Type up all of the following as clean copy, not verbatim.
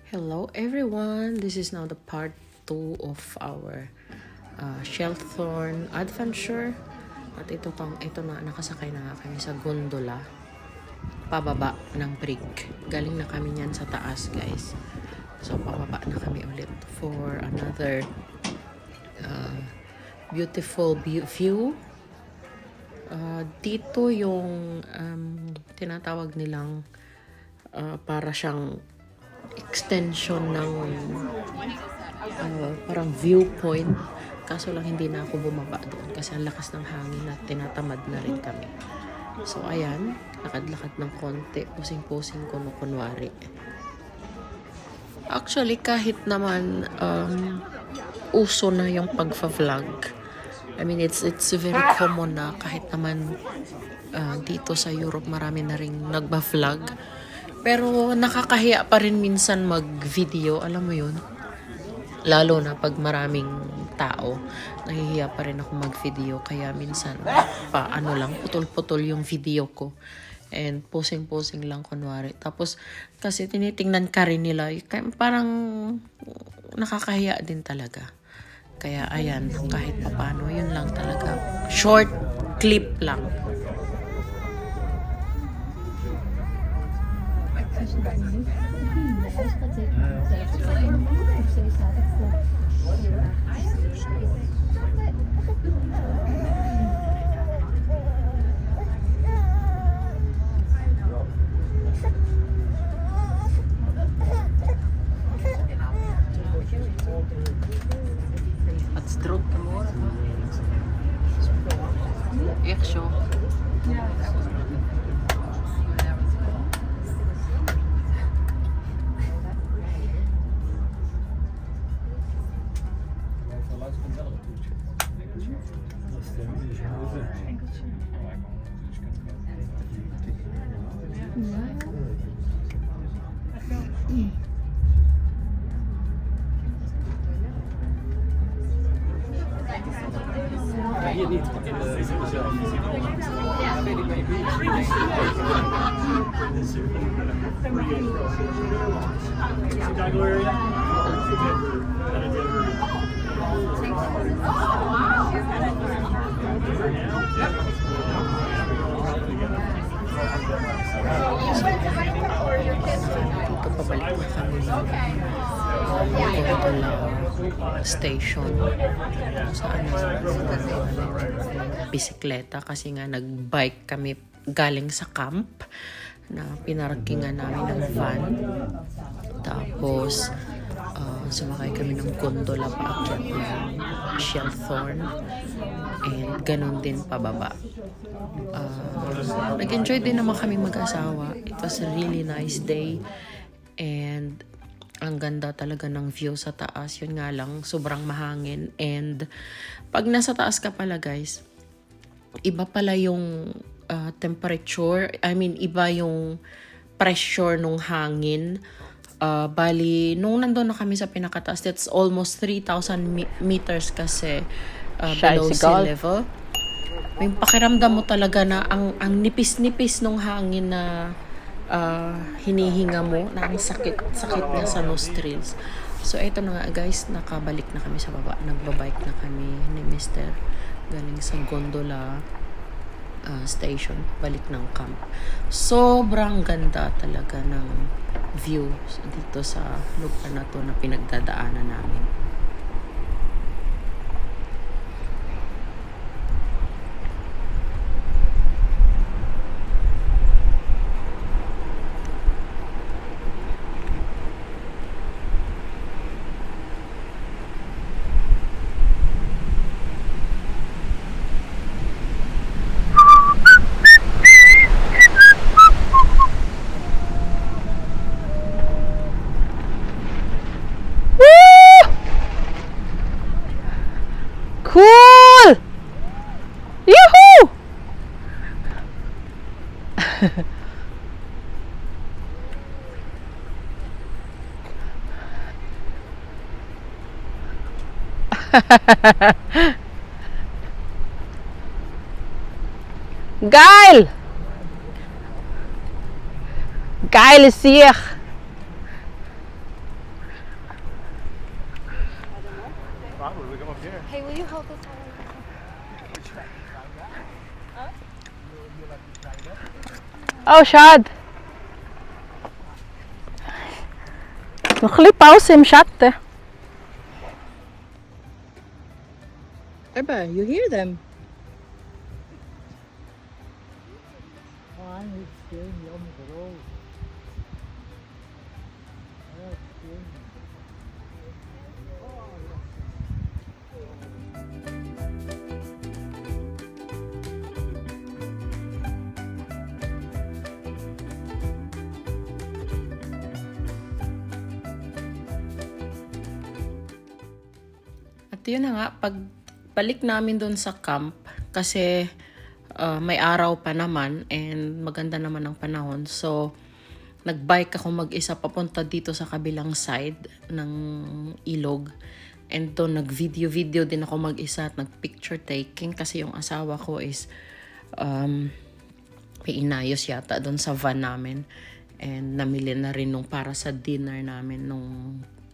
Hello everyone! This is now the part 2 of our Shelthorne adventure. At ito na, nakasakay na kami sa gondola pababa ng brig. Galing na kami niyan sa taas, guys. So pababa na kami ulit for another beautiful view. Dito yung tinatawag nilang para siyang extension ng parang viewpoint, kaso lang hindi na ako bumaba doon kasi ang lakas ng hangin at tinatamad na rin kami. So ayan, lakad-lakad ng konti, pusing-pusing kunwari. Actually, kahit naman uso na yung pagfa-vlog, I mean it's very common na kahit naman dito sa Europe marami na ring nagba-vlog. Pero nakakahiya pa rin minsan mag-video, alam mo yun? Lalo na pag maraming tao, nahihiya pa rin ako mag-video. Kaya minsan, putol-putol yung video ko. And pusing-pusing lang kunwari. Tapos, kasi tinitingnan ka rin nila, parang nakakahiya din talaga. Kaya ayan, kahit papano, yun lang talaga. Short clip lang. At stroke ka mo. Eksyo. Dito pabalik na kami ng gondola station saan bisikleta kasi nga nagbike kami galing sa camp na pinarkingan namin ng van. Tapos sumakay kami ng gondola paakyat ng Shelthorne and ganun din pababa. Nag-enjoy din naman kami mag-asawa. It was a really nice day and ang ganda talaga ng view sa taas. Yun nga lang, sobrang mahangin. And pag nasa taas ka pala, guys, iba pala yung temperature. I mean, iba yung pressure nung hangin. Bali, nung nandun na kami sa pinakataas, that's almost 3,000 meters kasi below sea level. May pakiramdam mo talaga na ang nipis-nipis nung hangin na hinihinga mo, na ang sakit na sa nostrils. So ito na nga, guys, nakabalik na kami sa baba. Nagbabike na kami ni Mr. galing sa gondola station, balik ng camp. Sobrang ganda talaga ng view dito sa lugar na to na pinagdadaanan namin. Cool! Yoo-hoo! Geil! Geile Sieg! Probably. We go up here. Hey, will you help us? Oh, Shad. نخلي باوسة مشتة. Eba, you hear them? At yun na nga, pag balik namin doon sa camp, kasi may araw pa naman and maganda naman ang panahon. So, nagbike ako mag-isa papunta dito sa kabilang side ng ilog. And doon nag-video din ako mag-isa at nag-picture taking kasi yung asawa ko is may inayos yata doon sa van namin. And namili na rin nung para sa dinner namin nung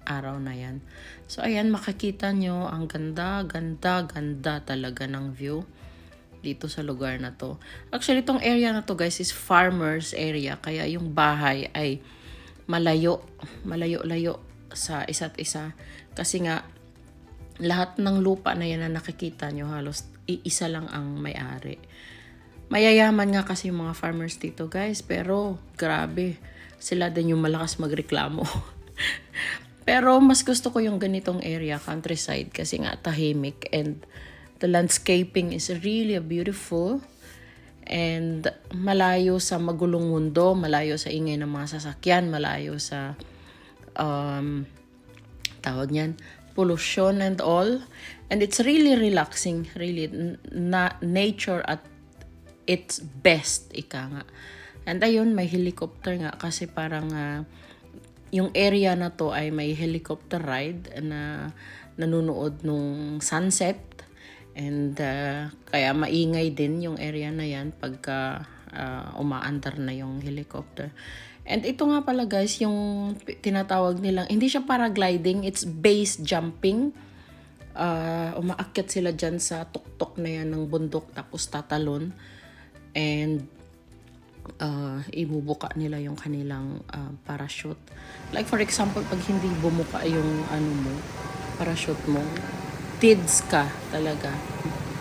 araw na yan. So ayan, makikita nyo ang ganda talaga ng view dito sa lugar na to. Actually, itong area na to guys is farmers area. Kaya yung bahay ay malayo sa isa't isa. Kasi nga, lahat ng lupa na yan na nakikita nyo, halos iisa lang ang may-ari. Mayayaman nga kasi yung mga farmers dito guys. Pero, grabe. Sila din yung malakas magreklamo. Pero, mas gusto ko yung ganitong area, countryside. Kasi nga, tahimik. And, the landscaping is really beautiful. And, malayo sa magulong mundo. Malayo sa ingay ng mga sasakyan. Malayo sa, tawag niyan, pollution and all. And it's really relaxing. Really, nature at its best, ika nga. And ayun, may helicopter nga kasi parang yung area na to ay may helicopter ride na nanunood nung sunset. And kaya maingay din yung area na yan pagka umaandar na yung helicopter. And ito nga pala guys, yung tinatawag nilang, hindi siya paragliding, it's base jumping. Umaakyat sila dyan sa tuktok na yan ng bundok tapos tatalon. And ibubuka nila yung kanilang parachute. Like for example, pag hindi bumuka yung parachute mo, tids ka talaga.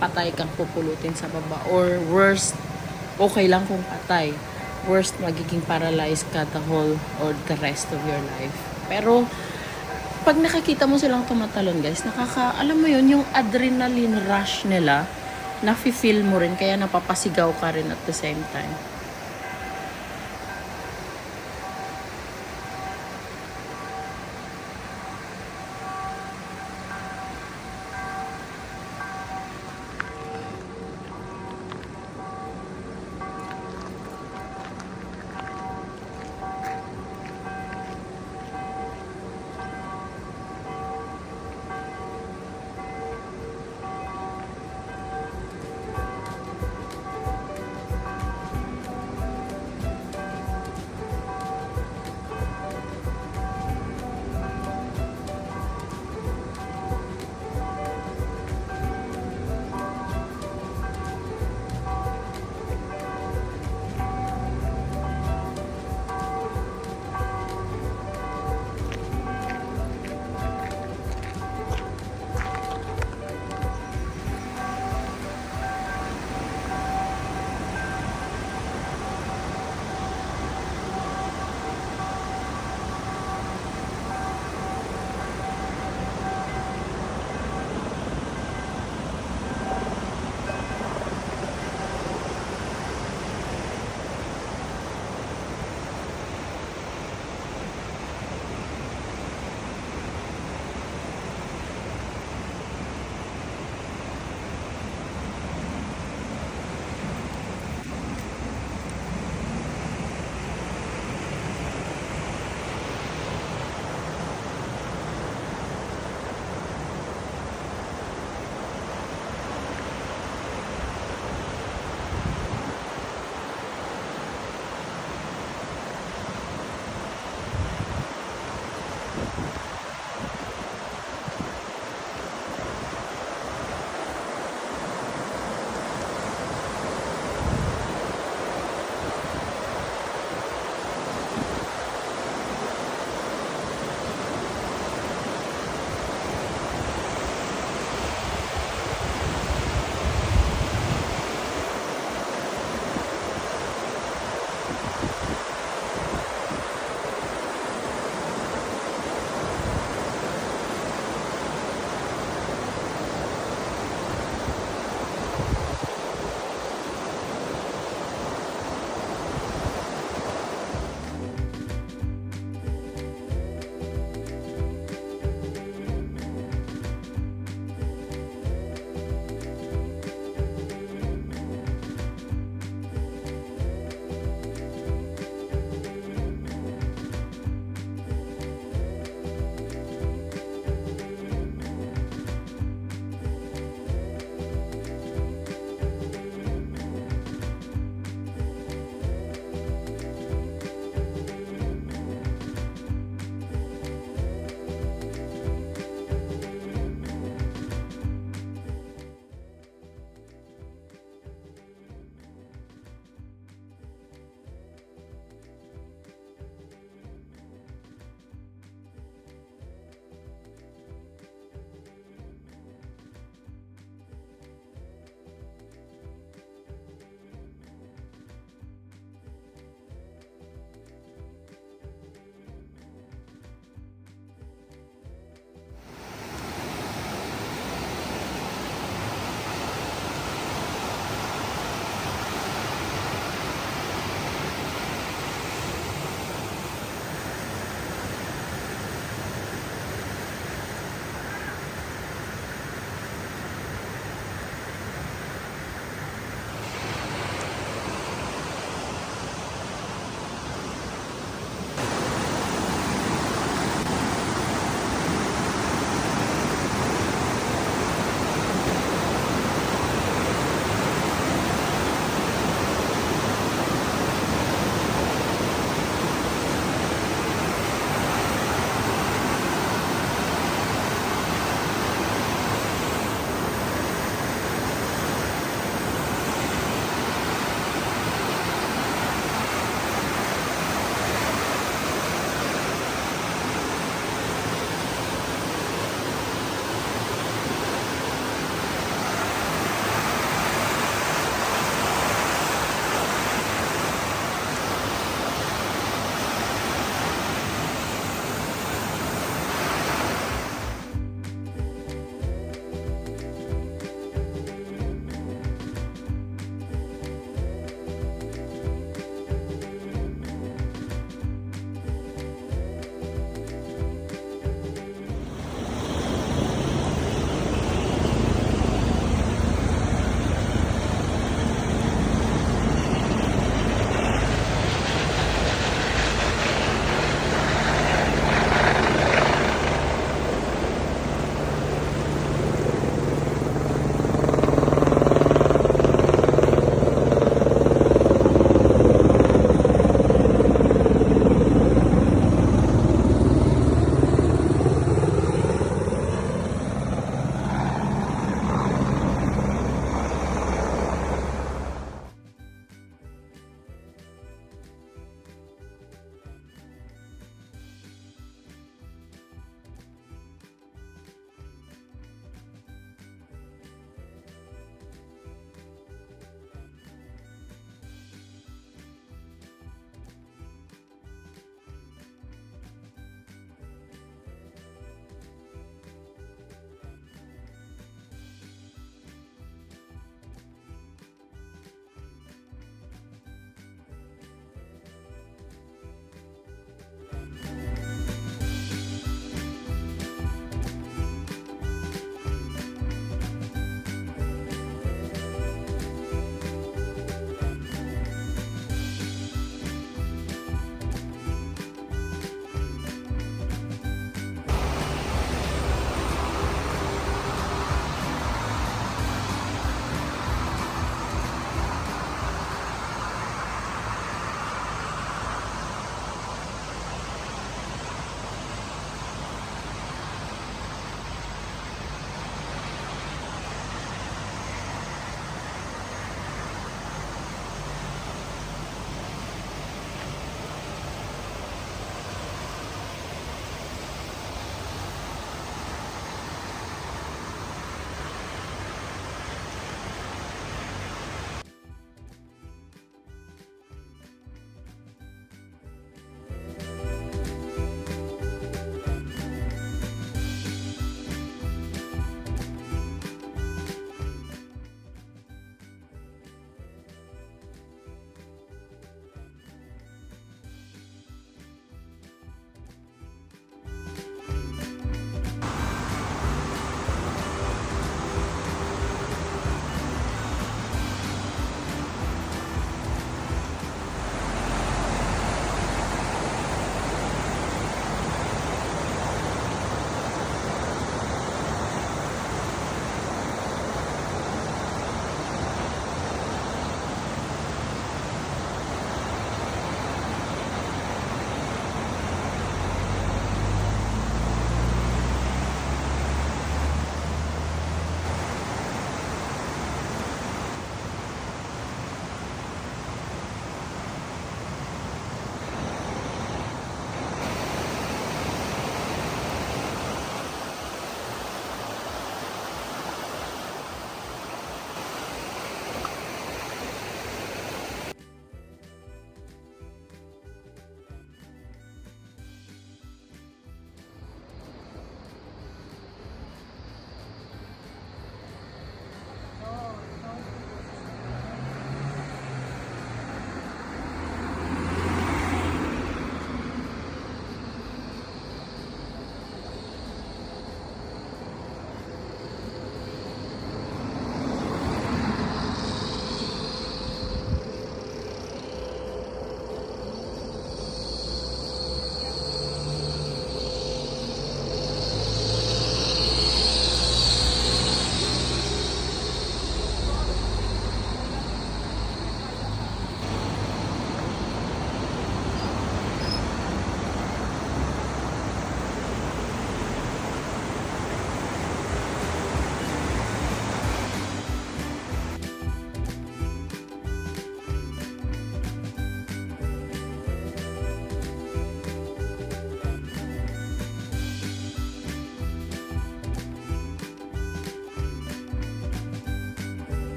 Patay kang pupulutin sa baba. Or worst, okay lang kung patay. Worst, magiging paralyzed ka the whole or the rest of your life. Pero, pag nakakita mo silang tumatalon guys, alam mo yun, yung adrenaline rush nila, nafe-feel mo rin, kaya napapasigaw ka rin at the same time.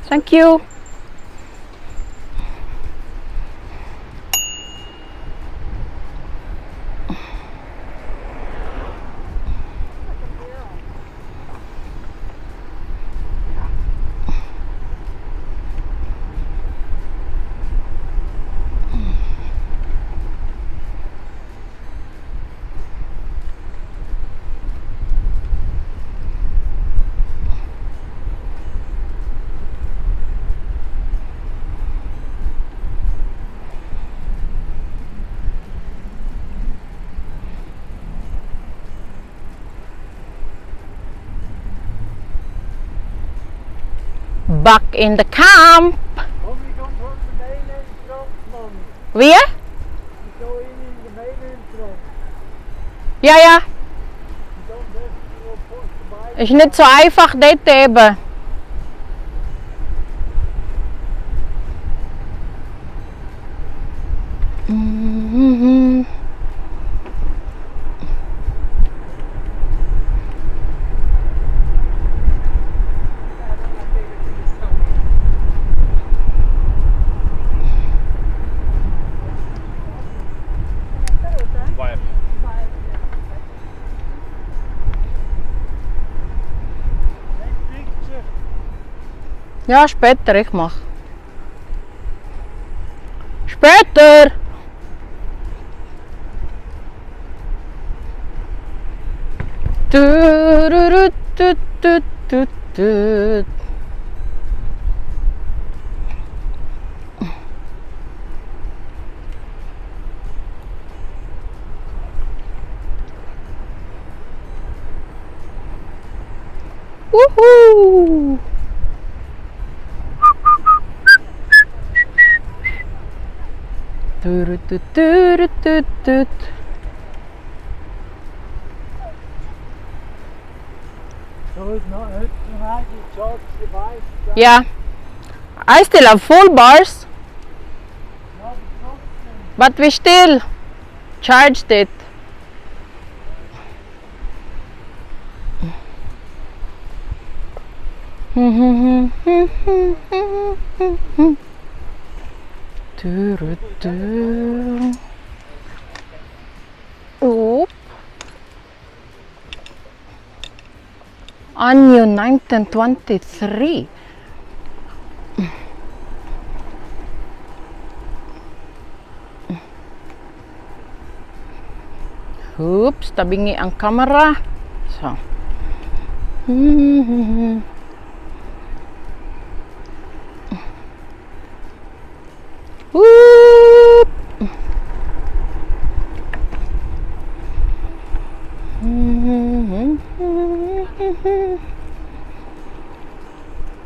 Thank you. Back in the camp. Mommy komt van de main entrance, mommy. Wie? You go in the main entrance. Ja, ja. You don't have to push the bike. Ist nicht so einfach dort eben. Mhm. Vibe. Next picture. Ja, später, ich mach. Später! Du. Woohoo! Tut. So it's not tonight, you charge the bike. Yeah, I still have full bars, No, it's not. but we still charged it. Oop. Onion 1923. Oops, tabingi ang kamera. So. Whoop.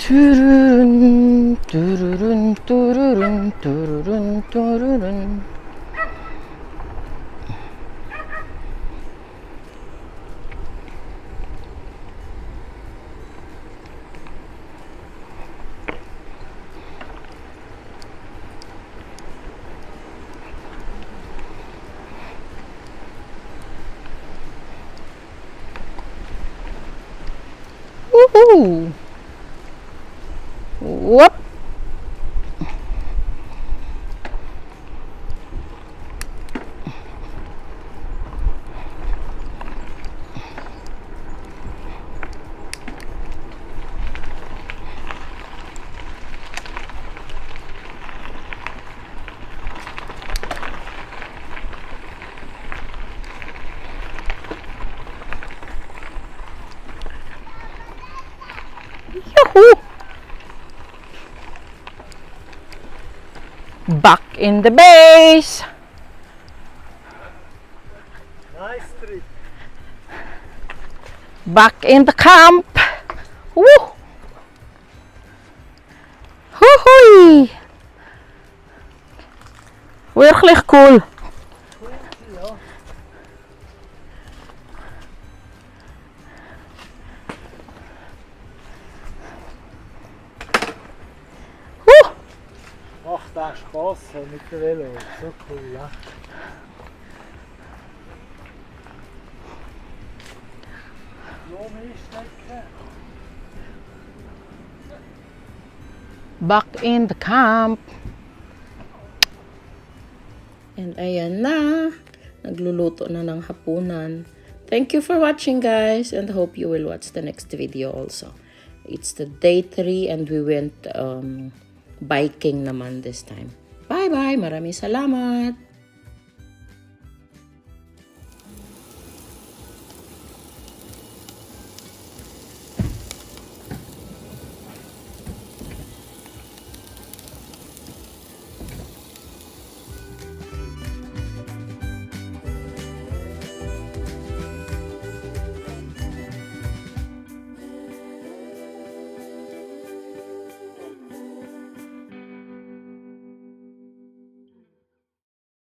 Tururun, tururun, tururun, tururun, tururun. Woohoo! Whoop! Yahoo! Back in the base. Nice trip. Back in the camp. Woo! Hoo-hoo! Wirklich cool. Ja. Woo! Macht auch Spaß mit dem Velo. So cool, ja. Ja, Milchstrecke. back in the camp. And ayan na, nagluluto na ng hapunan. Thank you for watching, guys, and hope you will watch the next video also. It's the day 3 and we went biking naman this time. Bye-bye! Maraming salamat!